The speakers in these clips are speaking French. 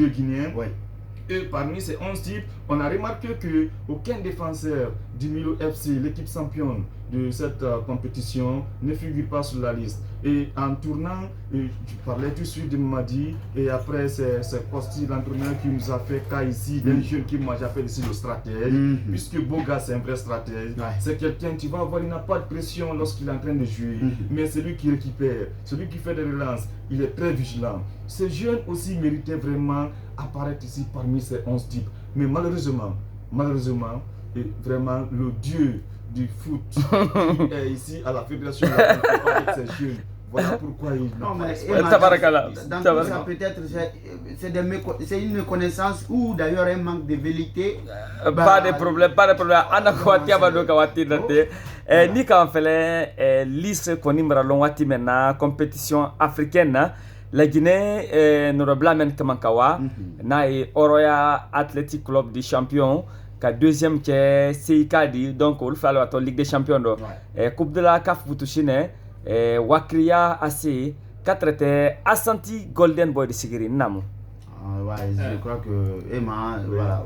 2 Guinéens. Oui. Et parmi ces 11 types, on a remarqué qu'aucun défenseur du Milo FC, l'équipe championne de cette compétition, ne figure pas sur la liste. Et en tournant, tu parlais tout de suite de Mamadi, et après c'est Costi, l'entraîneur, qui nous a fait cas ici d'un jeune qui moi j'appelle ici le stratège, puisque Boga c'est un vrai stratège. C'est quelqu'un, tu vas voir, il n'a pas de pression lorsqu'il est en train de jouer, mais c'est lui qui récupère, celui qui fait des relances, il est très vigilant. Ce jeune aussi méritait vraiment apparaître ici parmi ces 11 types. Mais malheureusement, et vraiment le dieu du foot qui est ici à la fédération avec ces jeunes. Voilà pourquoi il n'a dans tout ça, peut-être c'est une méconnaissance ou d'ailleurs un manque de vérité. Pas de problème. Anakwati abado kawati date. Ni kan fele liste konimra longwati mena compétition africaine. La Guinée nous blâme comme Kawa, na Oroya Athletic Club des champions, ka deuxième qui est CICAD, donc on fait la Ligue des champions. Coupe de la CAF Boutuchine, Wakria AC, 4 était Assanti Golden Boy de Sigiri Namu. Je crois que Emma, voilà,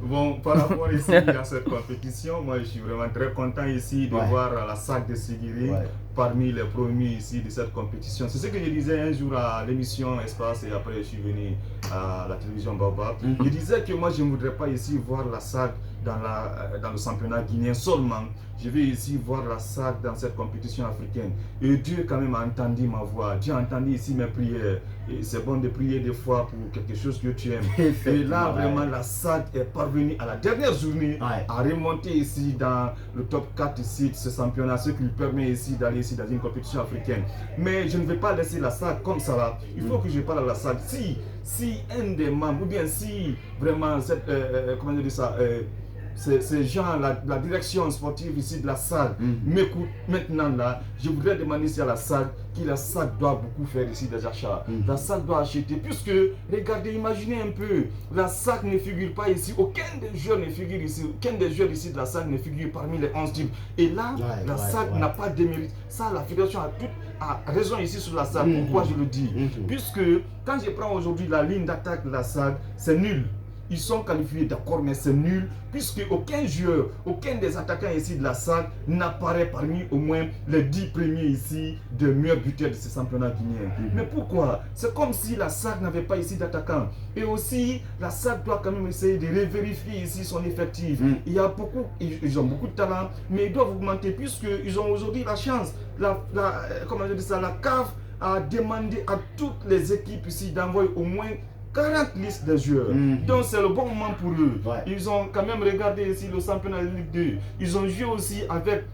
Bon, par rapport ici à cette compétition, moi je suis vraiment très content ici de voir la SAC de Sigiri parmi les premiers ici de cette compétition. C'est ce que je disais un jour à l'émission Espace et après je suis venu à la télévision Baobab. Je disais que moi je ne voudrais pas ici voir la SAC dans le championnat guinéen seulement. Je vais ici voir la SAC dans cette compétition africaine. Et Dieu quand même a entendu ma voix. Dieu a entendu ici mes prières. Et c'est bon de prier des fois pour quelque chose que tu aimes. Et là vraiment la SAC est parvenue à la dernière journée à remonter ici dans le top 4 ici de ce championnat, ce qui lui permet ici d'aller ici dans une compétition africaine. Mais je ne vais pas laisser la SAC comme ça là. Il faut que je parle à la SAC. Si un des membres, ou bien si vraiment cette, comment je dis ça, ces gens, la direction sportive ici de la salle m'écoute maintenant là, je voudrais demander ici à la salle que la salle doit beaucoup faire ici des achats. La salle doit acheter, puisque, regardez, imaginez un peu, la salle ne figure pas ici, aucun des joueurs ne figure ici, aucun des joueurs ici de la salle ne figure parmi les 11 types. Et là, la salle n'a pas de mérite. Ça, la fédération a raison ici sur la salle. Pourquoi je le dis? Puisque, quand je prends aujourd'hui la ligne d'attaque de la salle, c'est nul. Ils sont qualifiés, d'accord, mais c'est nul, puisque aucun joueur, aucun des attaquants ici de la SAC n'apparaît parmi au moins les 10 premiers ici de meilleurs buteurs de ce championnat guinéen. Mais pourquoi? C'est comme si la SAC n'avait pas ici d'attaquants. Et aussi, la SAC doit quand même essayer de revérifier ici son effectif. Il y a beaucoup, ils ont beaucoup de talent, mais ils doivent augmenter, puisqu'ils ont aujourd'hui la chance. Comment je dis ça, la CAF a demandé à toutes les équipes ici d'envoyer au moins 40 listes de joueurs. Donc c'est le bon moment pour eux. Ils ont quand même regardé ici le championnat de Ligue 2. Ils ont joué aussi avec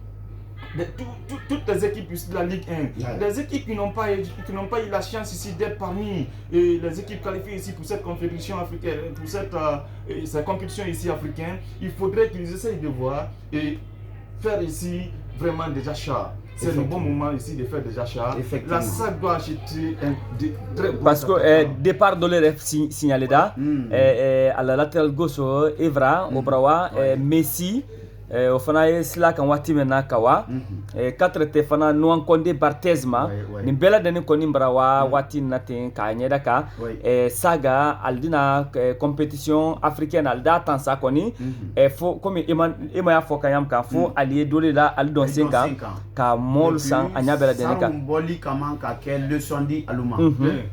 toutes les équipes ici de la Ligue 1. Les équipes qui n'ont pas eu la chance ici d'être parmi les équipes qualifiées ici pour cette compétition africaine, pour cette compétition ici africaine, il faudrait qu'ils essayent de voir et faire ici vraiment des achats. C'est le bon moment ici de faire des achats. La SAC doit acheter très bon. Parce que départ de l'ère signalé là, à la latéral gauche, Evra, Obrawa, Messi, au fana sila kan wati mena kawa, 4 te fana nuan konde Bartezma, ni bela deni koni brawa wati natin ka nyeda ka, saga aldina compétition africaine alda tansa koni, fo comme ima ya fo kayam ka fo allié dole la aldon 5 ans ka mol sang anya bela deni ka. Boli kaman ka quelle leçon dit aluma.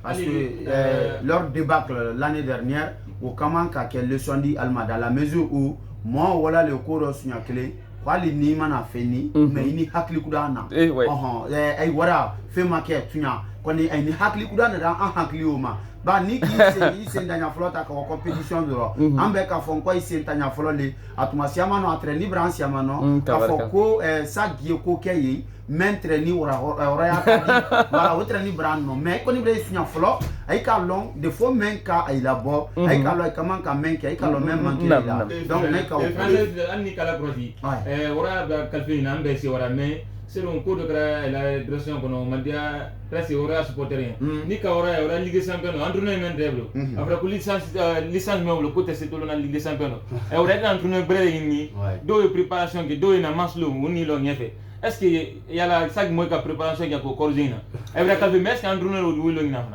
Parce que leur débâcle l'année dernière, au kaman ka quelle leçon dit alma dans la mesure où moi voilà le cours sur clé kwali ni mana feni mais ini hakli kudana ay wara fe market tunya koni ay ni hakli kudana da an hakli oma ba ni ki se ndanya flota ka compétition doro ambe ka fon ko ise ndanya flole atuma siama no entraîner branche siama no ka foko sa gie ko keye m'entraîner ora ya ka voilà o traîner brand no mais koni bre sunya flo ay ka long de fo men ka ay labo ay ka lo ka man ka men ka ay ka lo men man ki la donc ne ka anni kala profi ora ba kalfina ambe si ora mais selon code de la direction kono mandia presque ora supporter ni ka ora Ligue des Champions entraînement deblo après ko licence même le côté c'est tout la Ligue des Champions e ora entraîneur bré ni do préparation que do na maslo woni lo nyefe est-ce que y a la sac moi qui préparation qui a pour corzina et vrai calme mais est-ce qu'un drone ou le ngina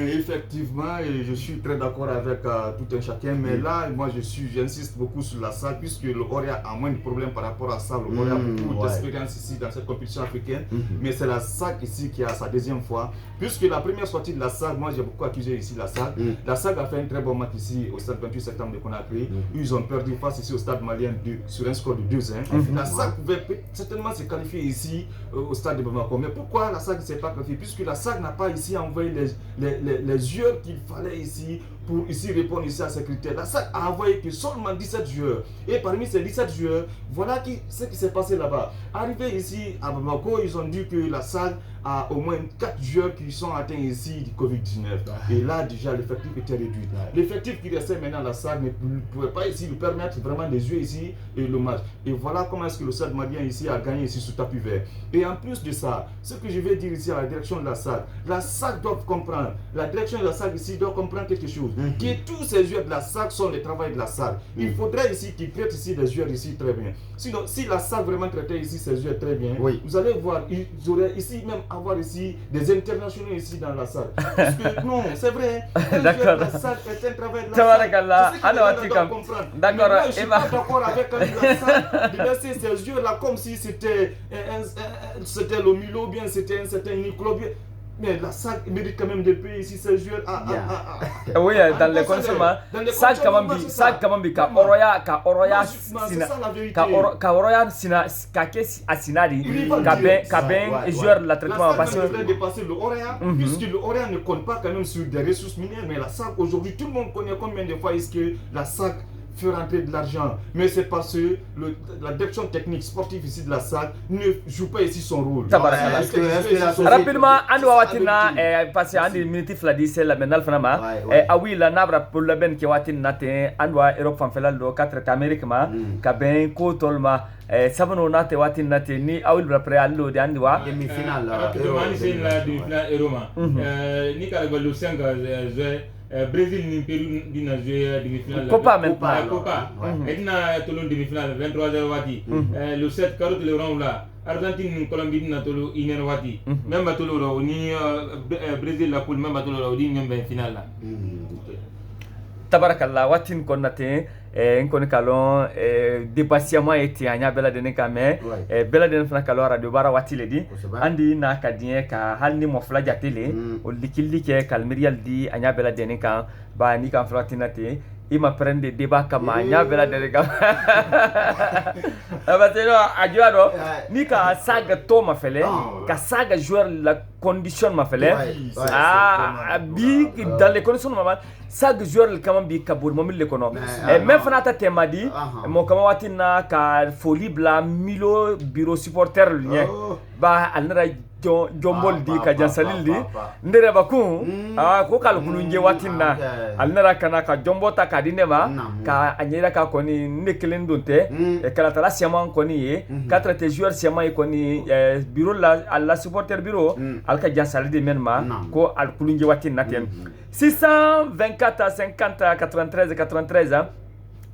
effectivement et je suis très d'accord avec tout un chacun mais là moi j'insiste beaucoup sur la salle puisque le Oria a moins de problèmes par rapport à ça. Le Oria a beaucoup d'expérience ici dans cette compétition africaine mais c'est la SAC ici qui a sa deuxième fois puisque la première sortie de la SAC, moi j'ai beaucoup accusé ici la SAC. La SAC a fait un très bon match ici au stade 28 septembre de Conakry. Ils ont perdu face ici au stade malien sur un score de 2-1. La SAC pouvait certainement se qualifier ici au stade de Bamako. Mais pourquoi la SAC ne s'est pas qualifiée? Puisque la SAC n'a pas ici envoyé les joueurs qu'il fallait ici pour ici répondre ici à ces critères. La SAC a envoyé que seulement 17 joueurs. Et parmi ces 17 joueurs, voilà ce qui s'est passé là-bas. Arrivé ici à Bamako, ils ont dit que la SAC a au moins 4 joueurs qui sont atteints ici du Covid-19. Et là, déjà, l'effectif était réduit. L'effectif qui restait maintenant à la SAC ne pouvait pas ici lui permettre vraiment de jouer ici et le match. Et voilà comment est-ce que le stade malien ici a gagné ici sous tapis vert. Et en plus de ça, ce que je vais dire ici à la direction de la SAC doit comprendre, la direction de la SAC ici doit comprendre quelque chose. Que tous ces joueurs de la SAC sont les travailleurs de la SAC. Il faudrait ici qu'ils traitent ici des joueurs ici très bien. Sinon, si la SAC vraiment traitait ici ces joueurs très bien, vous allez voir, ils auraient ici même avoir ici des internationaux ici dans la salle. Parce que non, c'est vrai. D'accord. La salle est un travail de la salle. C'est ce que je comprendre. D'accord. Moi, je ne suis pas d'accord avec la salle de laisser ces joueurs-là comme si c'était le Milo, bien c'était un certain Nicolas. Mais la SAC mérite quand même de payer ici ces joueurs. Oui, dans les consommateurs, SAC quand même ka Oroya sina ka kes asinari ka ben joueur la traitement parce que devrait dépasser le Oroya puisque le Oroya ne compte pas quand même sur des ressources minières mais la SAC aujourd'hui tout le monde connaît combien de fois est-ce que la SAC fait rentrer de l'argent, mais c'est parce que la direction technique sportive ici de la SAC ne joue pas ici son rôle. Rapidement, on va watina parce que andi minute fladi c'est la menal fanama ah oui la nabra pour le ben qui watina te andwa Europe fan felal do 4 Amérique ma ka ben ko tolma sabano nate watina te ni awil pré allo de andwa demi-finale c'est la demi-finale Roma ni ka le 5 Brésil ni Pérou dina jouer demi-finale Copa et dina tolo demi-finale 23h wati le 7 carotte le rond là Argentine ni Colombie dina tolo 1h wati même tolo ni Brésil la poule même tolo di même finale là tabarakallah watin konnate nkoni kalon dépassion eti anya bela denen kame bela denen fana kalon radio bara watile di andi na kadien ka halni mo fla jatele o likilike kalmirial di anya bela denen kan ba ni kan flatinate ima prende débat kama anya bela denen kan abateno ajuado ni ka saga to ma fele ka saga joueur la condition ma fele bi dans les conditions maman chaque joueur quand même bi kabur momil le kono même fanata temadi mo kama watina ka folie bla milo bureau supporter lien ba alnara jombol di ka jansalil di ndere baku ko kal kulunje watina alnara kana ka jombota ka dinema ka anyira ka koni nekelen donte e kala tala siama koni ye quatre te joueurs siama koni bureau la supporter bureau al ka jansalil di menma ko al kulunje watina tem 624 50 93 93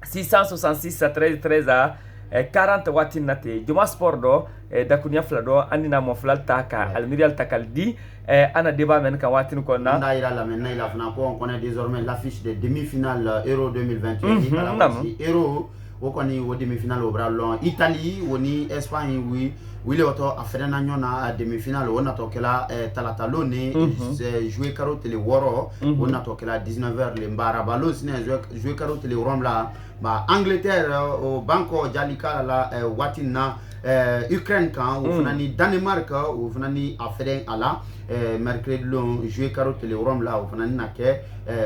666 13 13 40 watin nate Juma Sport do dakunya flado andina mo flal taka almirial takaldi ana débat men ka watin ko na ndaira la men naila fana ko on connaît désormais l'affiche des demi-finales Euro 2021 Euro o koni wo demi-finale au bralon Italie woni Espagne oui auto afrena nyona demi-finale on atokela talatalone jouer carotte le woro on atokela 19h le mbarabalo sine jouer carotte le romla ba Angleterre au banco jalika la watina Ukraine kan ou fanani Danemark ou fanani afren ala mercredi long jouer carotte le romla ou fanani nake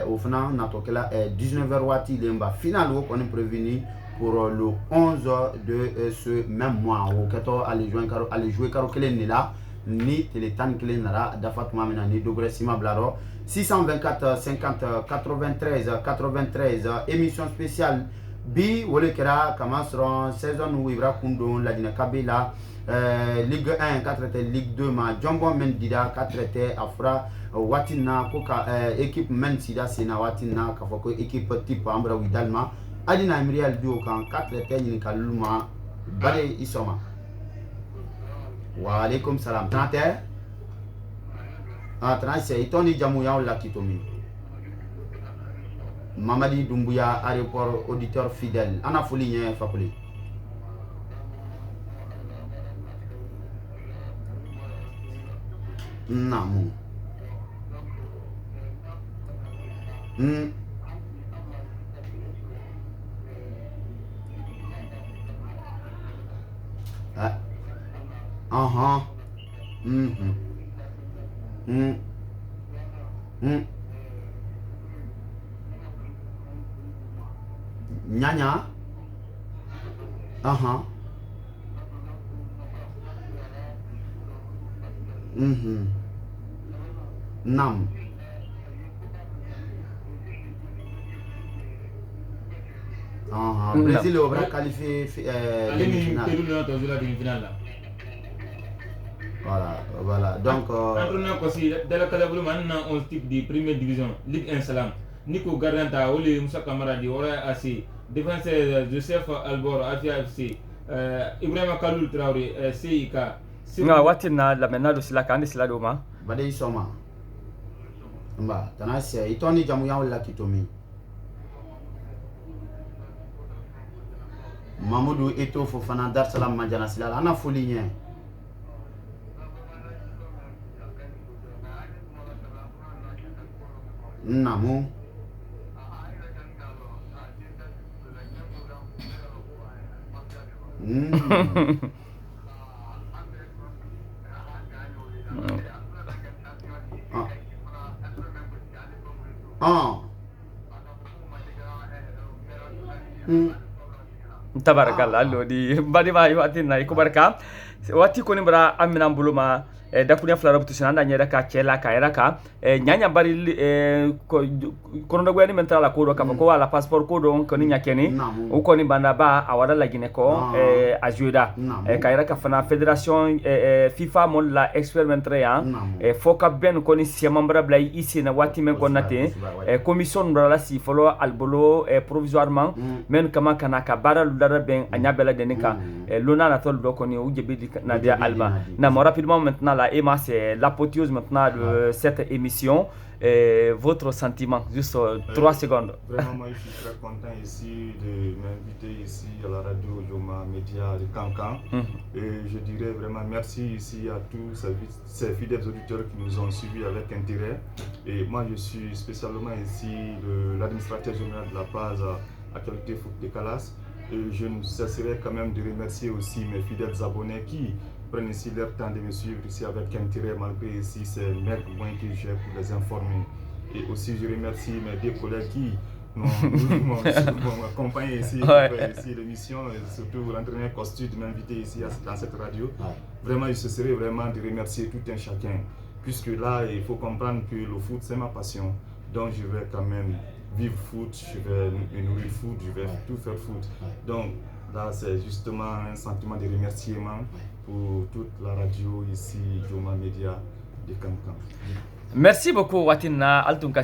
ou fanani natokela 19h wati le mba finale on est prévenu pour le 11 de ce même mois au 14 aller jouer caro kelen là ni télétan kelen là dafat mamena ni dogresima blaro 624 50 93 93 émission spéciale bi wole kera commenceront saison où ivra kundo la dina kabila Ligue 1 4 Ligue 2 ma jombo men dida 4 afra watina koka équipe men sida sina watina ka foko équipe type ambra widalma adina emrial dio kan 4 tenyin kaluma bale isoma Wa alaikum salam. Tante? Ah, transe. Itoni jamu ya la kitomi. Mamadi Doumbouya, aéroport auditeur fidèle. Ana foli nye fakuli. Namu. Nyanya. Nam. Brésil aura qualifié demi-finale. Voilà. Donc entraîneur aussi dans la Calabria maintenant on type de première division Ligue 1 Salam. Nico Gardanta Oli Moussa Kamara di Ora AC défenseur Joseph Albor Afia FC Ibrahima Kaloul Traoré CIK. Nga watina la menado sila kandi sila doma. Bade isoma. Mba tanasi itoni jamu ya wala kitomi. Mamadou Eto Fofana Dar Salam Manjana Sila ana foli nye. Namu. Tabarakallah lo di badi ma watin na ikubarka wati ko ni bara amina mbuluma dakunya flara butu sinanda nyera ka chela ka era ka nyanya bari kono da gwani mentala ko do ka ko wala passport ko do ko ni nyakeni o ko ni banda ba awada la gine ko ajuda ka era ka fana federation FIFA mon la experimentre ya foka ben ko ni si membre bla ici na wati men ko nate commission bra la si folo albolo provisoirement men kama kana ka bara lu dara ben anya bela denika lona na tol do ko ni ujebi na dia alba na mo rapidement maintenant la Emma, c'est l'apothéose maintenant de cette émission. Votre sentiment, juste 3 secondes. Vraiment, moi je suis très content ici de m'inviter ici à la radio Joma Média de Cancan. Et je dirais vraiment merci ici à tous ces fidèles auditeurs qui nous ont suivis avec intérêt. Et moi je suis spécialement ici l'administrateur général de la base Actualité Foot de Calas. Et je ne cesserai quand même de remercier aussi mes fidèles abonnés qui prennent ici leur temps de me suivre ici avec intérêt malgré ici ces maigres moyens que j'ai pour les informer. Et aussi je remercie mes deux collègues qui m'ont accompagné ici pour ici l'émission, surtout l'entraîneur Costu de m'inviter ici dans cette radio. Vraiment je cesserai vraiment de remercier tout un chacun, puisque là il faut comprendre que le foot c'est ma passion, donc je vais quand même vivre foot, je vais me nourrir foot, je vais tout faire foot. Donc là c'est justement un sentiment de remerciement pour toute la radio ici, Joma Média de Cancan. Merci beaucoup Watina Altunka.